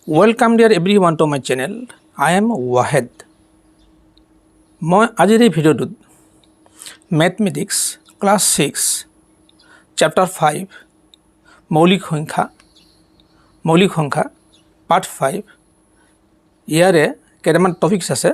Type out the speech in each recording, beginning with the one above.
Welcome dear everyone to my channel. I am Wahed. মই আজিৰ এই ভিডিঅ'টোত ম্যাথমেটিক্স ক্লাছ 6 চেপ্টাৰ 5 মৌলিক সংখ্যা পাৰ্ট 5 ইয়াৰে কেইটামান টপিকছ আছে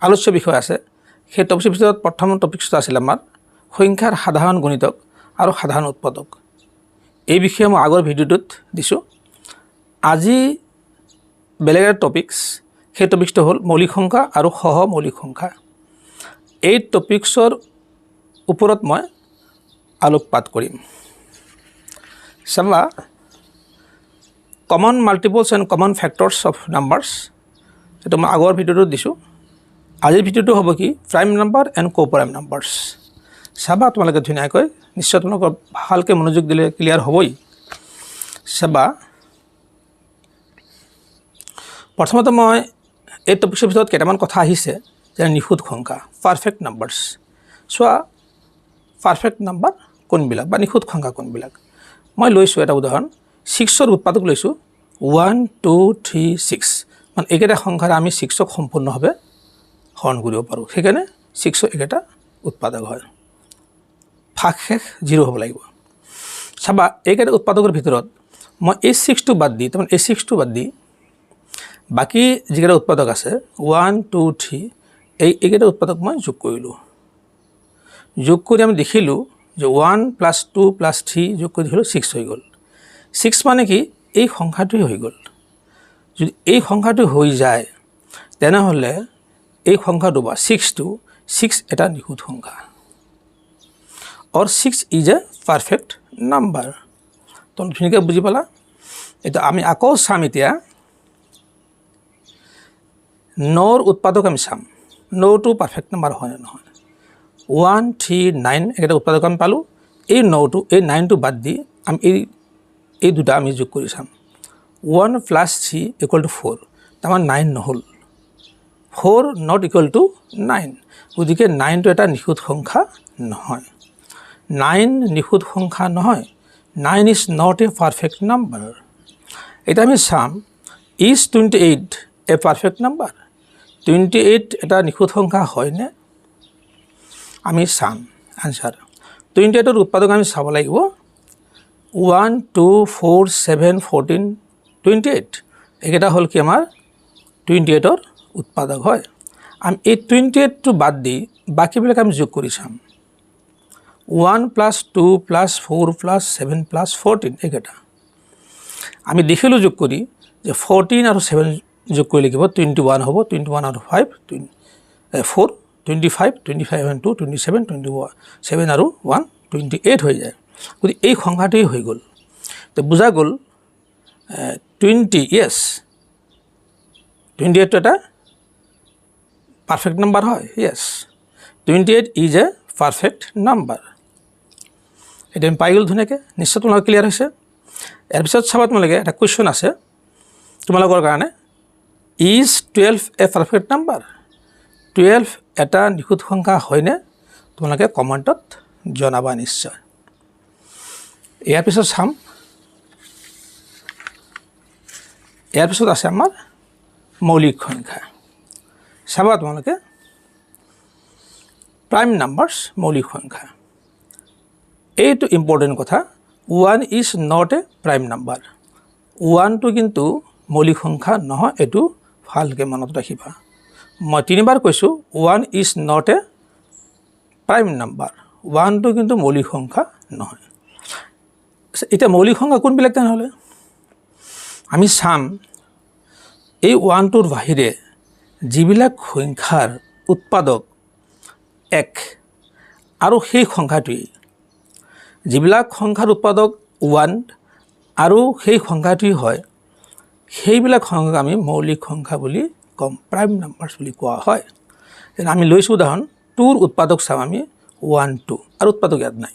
আলোচ্য বিষয় আছে সেই টপিকছৰ ভিতৰত প্ৰথম টপিকটো আছিল আমাৰ সংখ্যাৰ সাধাৰণ গণিতক আৰু সাধাৰণ উৎপাদক এই বিষয়ে মই আগৰ ভিডিঅ'টোত দিছোঁ আজি বেলেগ এটা টপিকছ সেই টপিকটো হ'ল মৌলিক সংখ্যা আৰু সহ মৌলিক সংখ্যা এই টপিকছৰ ওপৰত মই আলোকপাত কৰিম চাবা common multiples and common factors of numbers এইটো মই আগৰ ভিডিঅ'টোত দিছোঁ আজিৰ ভিডিঅ'টো হ'ব কি prime number and coprime numbers চাবা তোমালোকে ধুনীয়াকৈ নিশ্চয় তোমালোকৰ ভালকৈ মনোযোগ দিলে ক্লিয়াৰ হ'বই চাবা প্ৰথমতে মই এই টপিকছৰ ভিতৰত কেইটামান কথা আহিছে যেনে নিখুঁত সংখ্যা পাৰফেক্ট নাম্বাৰছ চোৱা পাৰফেক্ট নাম্বাৰ কোনবিলাক বা নিখুঁত সংখ্যা কোনবিলাক মই লৈছোঁ এটা উদাহৰণ 6ৰ উৎপাদক লৈছোঁ 1 2 3 6 মানে এইকেইটা সংখ্যাৰে আমি 6ক সম্পূৰ্ণভাৱে হৰণ কৰিব পাৰোঁ সেইকাৰণে 6ৰ এইকেইটা উৎপাদক হয় ভাগ শেষ 0 হ'ব লাগিব চাবা এইকেইটা উৎপাদকৰ ভিতৰত মই এই 6টো বাদ দি তাৰমানে এই 6টো বাদ দি বাকি যিকেইটা উৎপাদক আছে 1 2 3 এইকেইটা উৎপাদক মই যোগ কৰিলোঁ যোগ কৰি আমি দেখিলোঁ যে 1 + 2 + 3 যোগ কৰি দেখিলোঁ 6 হৈ গ'ল 6 মানে কি এই সংখ্যাটোই হৈ গ'ল যদি এই সংখ্যাটো হৈ যায় তেনেহ'লে এই সংখ্যাটো বা 6 এটা নিখুঁত সংখ্যা অৰ 6 ইজ এ পাৰফেক্ট নাম্বাৰ তুমি ধুনীয়াকৈ বুজি পালা এটা আমি আকৌ চাম এতিয়া ন'ৰ উৎপাদক আমি চাম ন'টো পাৰফেক্ট নাম্বাৰ হয় নে নহয় 1 3 9 এইকেইটা উৎপাদক আমি পালোঁ এই ন'টো এই 9টো বাদ দি আমি এই দুটা আমি যোগ কৰি চাম 1 + 3 = 4 তাৰমানে 9 নহ'ল 4 not equal to 9 গতিকে 9টো এটা নিখুঁত সংখ্যা নহয় 9 নিখুঁত সংখ্যা নহয় 9 is not a perfect number এটা আমি চাম is 28 a perfect number 28 এটা নিখুঁত সংখ্যা হয়নে আমি চাম আনসাৰ 28ৰ উৎপাদক আমি চাব লাগিব 1 2 4 7 14 28 এইকেইটা হ'ল কি আমাৰ 28ৰ উৎপাদক হয় আমি এই 28টো বাদ দি বাকীবিলাক আমি যোগ কৰি চাম 1 + 2 + 4 + 7 + 14 এইকেইটা আমি দেখিলোঁ যোগ কৰি যে 14 আৰু 7 যোগ কৰি লিখিব 21 হ'ব 21 আৰু 5 4 25 25 and 2 27 27 আৰু 1 28 হৈ যায় গতিকে এই সংখ্যাটোৱেই হৈ গ'ল তো বুজা গ'ল 20 য়েছ 28টো এটা পাৰফেক্ট নাম্বাৰ হয় য়েছ 28 ইজ এ পাৰফেক্ট নাম্বাৰ এটা আমি পাই গ'ল ধুনীয়াকৈ নিশ্চয় তোমালোকৰ ক্লিয়াৰ হৈছে ইয়াৰ পিছত চাবা তোমালোকে এটা কুৱেশ্যন আছে তোমালোকৰ কাৰণে ইজ 12 এ পাৰফেক্ট নাম্বাৰ 12 এটা নিখুঁত সংখ্যা হয়নে তোমালোকে কমেণ্টত জনাবা নিশ্চয় ইয়াৰ পিছত চাম ইয়াৰ পিছত আছে আমাৰ মৌলিক সংখ্যা চাবা তোমালোকে প্ৰাইম নাম্বাৰছ মৌলিক সংখ্যা এইটো ইম্পৰ্টেণ্ট কথা 1 is not a prime number 1টো কিন্তু মৌলিক সংখ্যা নহয় এইটো ভালকৈ মনত ৰাখিবা মই তিনিবাৰ কৈছোঁ 1 is not a prime number 1টো কিন্তু মৌলিক সংখ্যা নহয় এতিয়া মৌলিক সংখ্যা কোনবিলাক তেনেহ'লে আমি চাম এই 1টোৰ বাহিৰে যিবিলাক সংখ্যাৰ উৎপাদক 1 আৰু সেই সংখ্যাটোৱেই যিবিলাক সংখ্যাৰ উৎপাদক 1 আৰু সেই সংখ্যাটোৱেই হয় সেইবিলাক সংখ্যাক আমি মৌলিক সংখ্যা বুলি কম প্ৰাইম নাম্বাৰছ বুলি কোৱা হয় আমি লৈছোঁ উদাহৰণ 2ৰ উৎপাদক চাম আমি 1 2 আৰু উৎপাদক ইয়াত নাই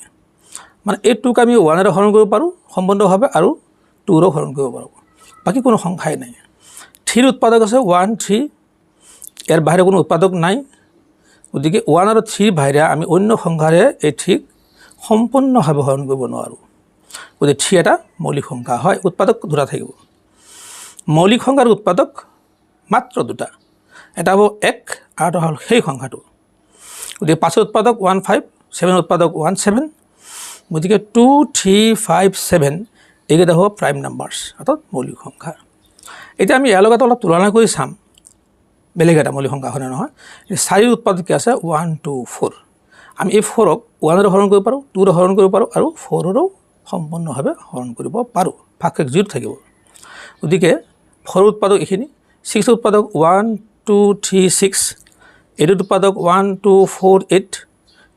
মানে এই 2ক আমি 1ৰে হৰণ কৰিব পাৰোঁ সম্পূৰ্ণভাৱে আৰু 2ৰো হৰণ কৰিব পাৰোঁ বাকী কোনো সংখ্যাই নাই 3ৰ উৎপাদক আছে 1 3 ইয়াৰ বাহিৰে কোনো উৎপাদক নাই গতিকে 1 আৰু 3ৰ বাহিৰে আমি অন্য সংখ্যাৰে এই 3ক সম্পূৰ্ণভাৱে হৰণ কৰিব নোৱাৰোঁ গতিকে 3 এটা মৌলিক সংখ্যা হয় উৎপাদক দুটা থাকিব মৌলিক সংখ্যাৰ উৎপাদক মাত্ৰ দুটা, এটা হ'ব 1 আৰু এটা হ'ল সেই সংখ্যাটো। গতিকে 5 উৎপাদক 1 5, 7 উৎপাদক 1 7, গতিকে 2 3 5 7 এইকেইটা হ'ব প্ৰাইম নাম্বাৰছ অৰ্থাৎ মৌলিক সংখ্যা। এতিয়া আমি ইয়াৰ লগত অলপ তুলনা কৰি চাম বেলেগ এটা মৌলিক সংখ্যা হয়নে নহয়। 4 উৎপাদক কি আছে 1 2 4, আমি এই 4ক 1ৰে হৰণ কৰিব পাৰোঁ, 2ৰে হৰণ কৰিব পাৰোঁ আৰু 4ৰো সম্পূৰ্ণভাৱে হৰণ কৰিব পাৰোঁ, ভাগশেষ 0 থাকিব। গতিকে 4 উৎপাদক এইখিনি, 6 উৎপাদক 1 2 3 6, 8 উৎপাদক 1 2 4 8,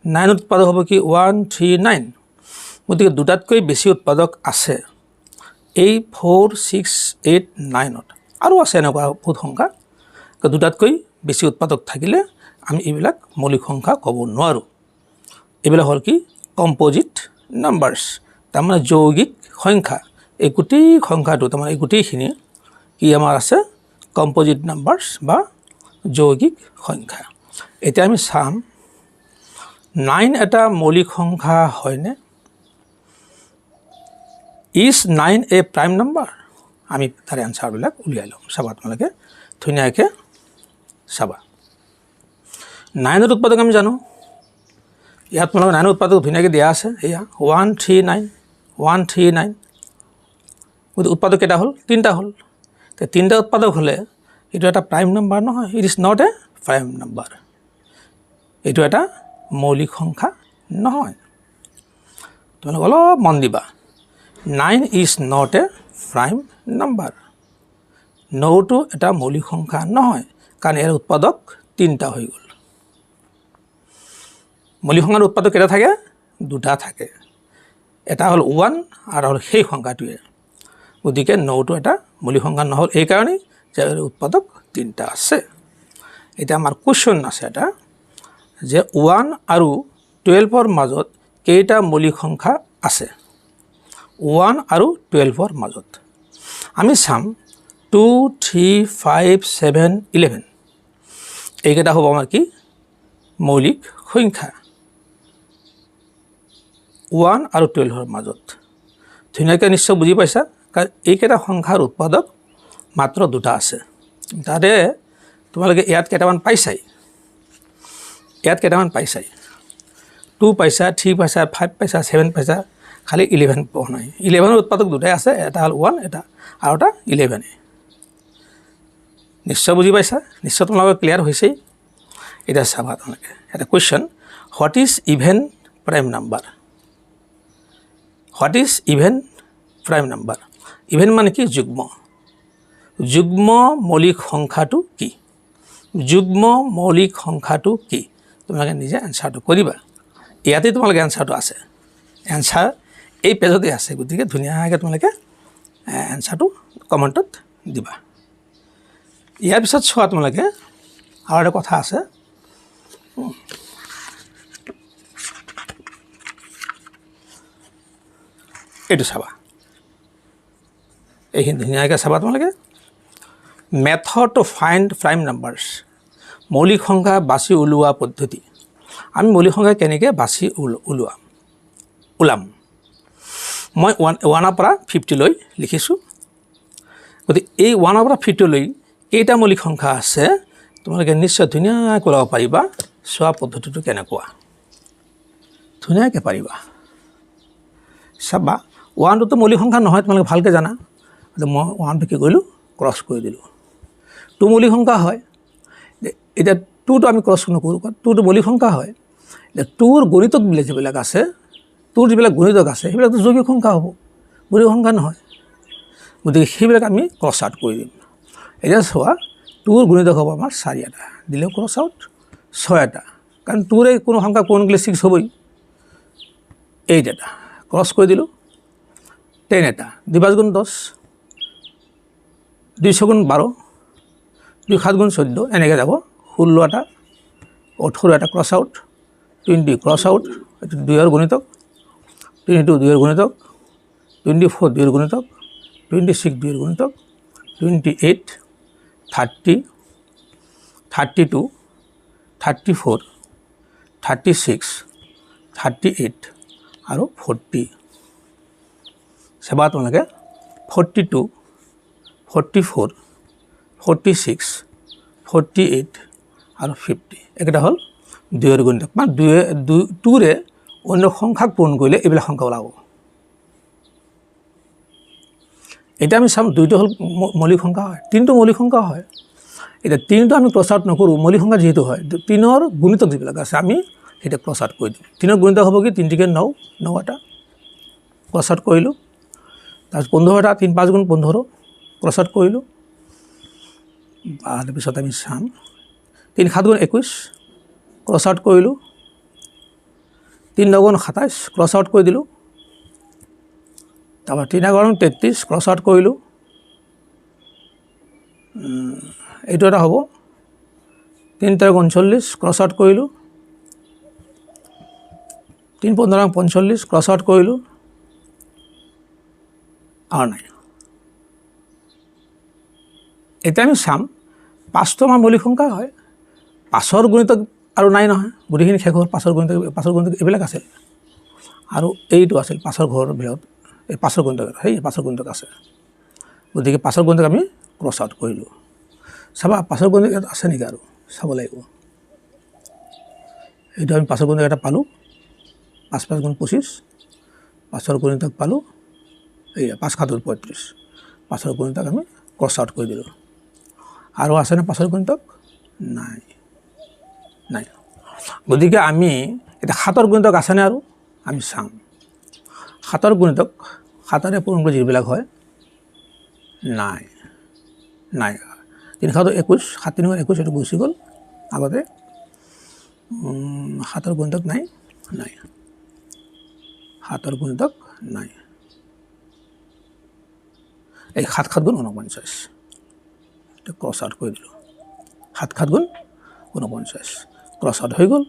9 উৎপাদক হ'ব কি 1 3 9। গতিকে দুটাতকৈ বেছি উৎপাদক আছে এই 4 6 8 9ত, আৰু আছে এনেকুৱা বহুত সংখ্যা। দুটাতকৈ বেছি উৎপাদক থাকিলে আমি এইবিলাক মৌলিক সংখ্যা ক'ব নোৱাৰোঁ। এইবিলাক হ'ল কি কম্পজিট নাম্বাৰছ, তাৰমানে যৌগিক সংখ্যা। এই গোটেই সংখ্যাটো তাৰমানে এই গোটেইখিনি কি আমাৰ আছে কম্পজিট নাম্বাৰছ বা যৌগিক সংখ্যা। এতিয়া আমি চাম 9 এটা মৌলিক সংখ্যা হয়নে? Is 9 A prime number? আমি তাৰে এনচাৰবিলাক উলিয়াই ল'ম। চাবা তোমালোকে ধুনীয়াকৈ চাবা। 9ৰ উৎপাদক আমি জানো, ইয়াত তোমালোকে 9ৰ উৎপাদক ধুনীয়াকৈ দিয়া আছে, এয়া 1 3 9 1 3 9। গতিকে উৎপাদক কেইটা হ'ল? 3টা হ'ল। তো 3টা উৎপাদক হ'লে এইটো এটা প্ৰাইম নাম্বাৰ নহয়, it is not a prime number. এইটো এটা মৌলিক সংখ্যা নহয়। তোমালোকে অলপ মন দিবা, 9 is not a prime number. 9টো এটা মৌলিক সংখ্যা নহয়, কাৰণ ইয়াৰ উৎপাদক 3টা হৈ গ'ল। মৌলিক সংখ্যাৰ উৎপাদক কেইটা থাকে? 2টা থাকে, এটা হ'ল 1 আৰু হ'ল সেই সংখ্যাটোৱে। গতিকে 9টো এটা মৌলিক সংখ্যা নহ'ল এইকাৰণেই যে ইয়াৰ উৎপাদক 3টা আছে। এতিয়া আমাৰ কুৱেশ্যন আছে এটা, যে 1 আৰু 12ৰ মাজত কেইটা মৌলিক সংখ্যা আছে? 1 আৰু 12ৰ মাজত আমি চাম 2 3 5 7 11, এইকেইটা হ'ব আমাৰ কি মৌলিক সংখ্যা 1 আৰু 12ৰ মাজত। ধুনীয়াকৈ নিশ্চয় বুজি পাইছা, কাৰণ এইকেইটা সংখ্যাৰ উৎপাদক মাত্ৰ 2টা আছে। তাতে তোমালোকে ইয়াত কেইটামান পাইছাই, ইয়াত কেইটামান পাইছাই, 2 পাইছা, 3 পাইছা, 5 পাইছা, 7 পাইছা, খালি 11 পোৱা নাই। 11ৰ উৎপাদক 2টাই আছে, এটা হ'ল 1 এটা আৰু এটা 11। নিশ্চয় বুজি পাইছা, নিশ্চয় তোমালোকৰ ক্লিয়াৰ হৈছেই। এতিয়া চাবা তোমালোকে এটা question, what is even prime number? What is even prime number? Even মানে কি? যুগ্ম। যুগ্ম মৌলিক সংখ্যাটো কি? যুগ্ম মৌলিক সংখ্যাটো কি? তোমালোকে নিজে এনচাৰটো কৰিবা। ইয়াতে তোমালোকে এনচাৰটো আছে, এনচাৰ এই পেজতে আছে। গতিকে ধুনীয়াকৈ তোমালোকে এনচাৰটো কমেণ্টত দিবা। ইয়াৰ পিছত চোৱা তোমালোকে আৰু এটা কথা আছে, এইটো চাবা, এইখিনি ধুনীয়াকৈ চাবা তোমালোকে। Method to find prime numbers, মৌলিক সংখ্যা বাছি উলিওৱা পদ্ধতি। আমি মৌলিক সংখ্যা কেনেকৈ বাছি ওলাম? মই 1ৰ পৰা 50 লৈ লিখিছোঁ। গতিকে এই 1ৰ পৰা 50 লৈ কেইটা মৌলিক সংখ্যা আছে তোমালোকে নিশ্চয় ধুনীয়াকৈ ওলাব পাৰিবা। চোৱা পদ্ধতিটো কেনেকুৱা, ধুনীয়াকৈ পাৰিবা। চাবা 1টোতো মৌলিক সংখ্যা নহয়, তোমালোকে ভালকৈ জানা। মই 1টো কি কৰিলোঁ? ক্ৰছ কৰি দিলোঁ। 2 মৌলিক সংখ্যা হয়, এতিয়া 2টো আমি ক্ৰছ নকৰোঁ, 2টো মৌলিক সংখ্যা হয়। এতিয়া 2ৰ গণিতক যিবিলাক আছে, 2ৰ যিবিলাক গণিতক আছে সেইবিলাকতো যৌগিক সংখ্যা হ'ব, মৌলিক সংখ্যা নহয়। গতিকে সেইবিলাক আমি ক্ৰছ আউট কৰি দিম। এতিয়া চোৱা 2ৰ গণিতক হ'ব আমাৰ 4 এটা, দিলেও ক্ৰছ আউট 6 এটা, কাৰণ 2ৰে কোনো সংখ্যা কোন গ'লে 6 হ'বই। 8 এটা ক্ৰছ কৰি দিলোঁ। 10 এটা, 2 5 গুণ 10, 2 6 গুণ 12, 2 7 গুণ 14, এনেকৈ যাব। 16 এটা, 18 এটা ক্ৰছ আউট, 20 ক্ৰছ আউট, এইটো 2ৰ গণিতক, 22 2ৰ গণিতক, 24 2ৰ গণিতক, 26 2ৰ গণিতক, 28 30 32 34 36 38 আৰু 40। চাবা তোমালোকে 42 44, 46, 48 আৰু 50 এইকেইটা হ'ল 2ৰ গুণিতক মানে 2ৰে অন্য সংখ্যাক পূৰণ কৰিলে এইবিলাক সংখ্যা ওলাব। এতিয়া আমি চাম 2টো হ'ল মৌলিক সংখ্যা হয়, 3টো মৌলিক সংখ্যা হয়। এতিয়া 3টো আমি ক্ৰছ আউট নকৰোঁ, মৌলিক সংখ্যা যিহেতু হয় 3ৰ গুণিতক যিবিলাক আছে আমি সেইটো ক্ৰছ আউট কৰি দিওঁ। 3ৰ গুণিতক হ'ব কি 3 × 9, 9 এটা ক্ৰছ আউট কৰিলোঁ। তাৰপিছত 15 এটা 3 × 5 = 15 ক্ৰছ আউট কৰিলোঁ। তাৰপিছত আমি চাম 3 × 7 = 21 ক্ৰছ আউট কৰিলোঁ। 3 × 9 = 27 ক্ৰছ আউট কৰি দিলোঁ। তাৰপৰা 3 × 11 = 33 ক্ৰছ আউট কৰিলোঁ। এইটো এটা হ'ব 3 × 13 = 39 ক্ৰছ আউট কৰিলোঁ। 3 × 15 = 45 ক্ৰছ আউট কৰিলোঁ আৰু নাই। এতিয়া আমি চাম 5টো আমাৰ মৌলিক সংখ্যা হয়, 5ৰ গুণিতক আৰু নাই নহয়, গোটেইখিনি শেষ হ'ল। 5ৰ গুণিতক এইবিলাক আছিল আৰু এইটো আছিল 5ৰ ঘৰৰ ভিতৰত এই 5ৰ গুণিতক, সেই 5ৰ গুণিতক আছে। গতিকে 5ৰ গুণিতক আমি ক্ৰছ আউট কৰিলোঁ। চাবা 5ৰ গুণিতক ইয়াত আছে নেকি আৰু চাব লাগিব। এইটো আমি 5ৰ গুণিতক এটা পালোঁ, 5 × 5 = 25। 5ৰ গুণিতক পালোঁ, এইয়া 5 × 7 = 35। 5ৰ গুণিতক আমি ক্ৰছ আউট কৰি দিলোঁ। আৰু আছেনে 5ৰ গুণিতক? নাই, নাই। গতিকে আমি এতিয়া 7ৰ গুণিতক আছেনে আৰু আমি চাম। 7ৰ গুণিতক 7ৰে পূৰণ কৰি যিবিলাক হয় নাই, নাই। 3 × 7 = 21, 7 × 3 = 21 এইটো গুচি গ'ল আগতে। 7ৰ গুণিতক নাই, নাই। 7ৰ গুণিতক নাই। এই 7 × 7 = 49 এইটো ক্ৰছ আউট কৰি দিলোঁ। 7 × 7 = 49 ক্ৰছ আউট হৈ গ'ল।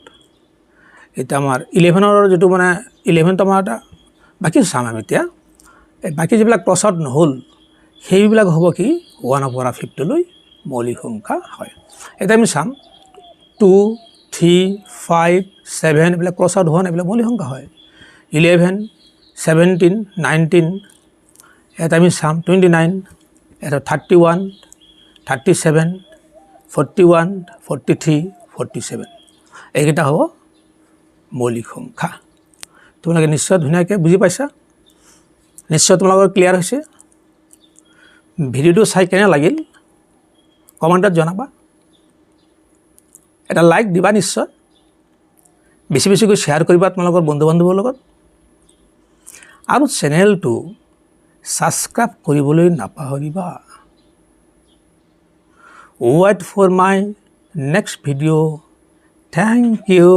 এতিয়া আমাৰ 11ৰ যিটো মানে 11টো আমাৰ এটা বাকী চাম আমি এতিয়া। এই বাকী যিবিলাক ক্ৰছ আউট নহ'ল সেইবিলাক হ'ব কি 1ৰ পৰা 50লৈ মৌলিক সংখ্যা হয়। এতিয়া আমি চাম 2, 3, 5, 7 এইবিলাক ক্ৰছ আউট হোৱা নাই, এইবিলাক মৌলিক সংখ্যা হয়। 11, 17, 19 ইয়াত আমি চাম 29, এটা 31, 37, 41, 43, 47 এইকেইটা হ'ব মৌলিক সংখ্যা। তোমালোকে নিশ্চয় ধুনীয়াকৈ বুজি পাইছা, নিশ্চয় তোমালোকৰ ক্লিয়াৰ হৈছে। ভিডিঅ'টো চাই কেনে লাগিল কমেণ্টত জনাবা, এটা লাইক দিবা নিশ্চয়, বেছি বেছিকৈ শ্বেয়াৰ কৰিবা তোমালোকৰ বন্ধু বান্ধৱৰ লগত, আৰু চেনেলটো ছাবস্ক্ৰাইব কৰিবলৈ নাপাহৰিবা। Wait for my next video. Thank you.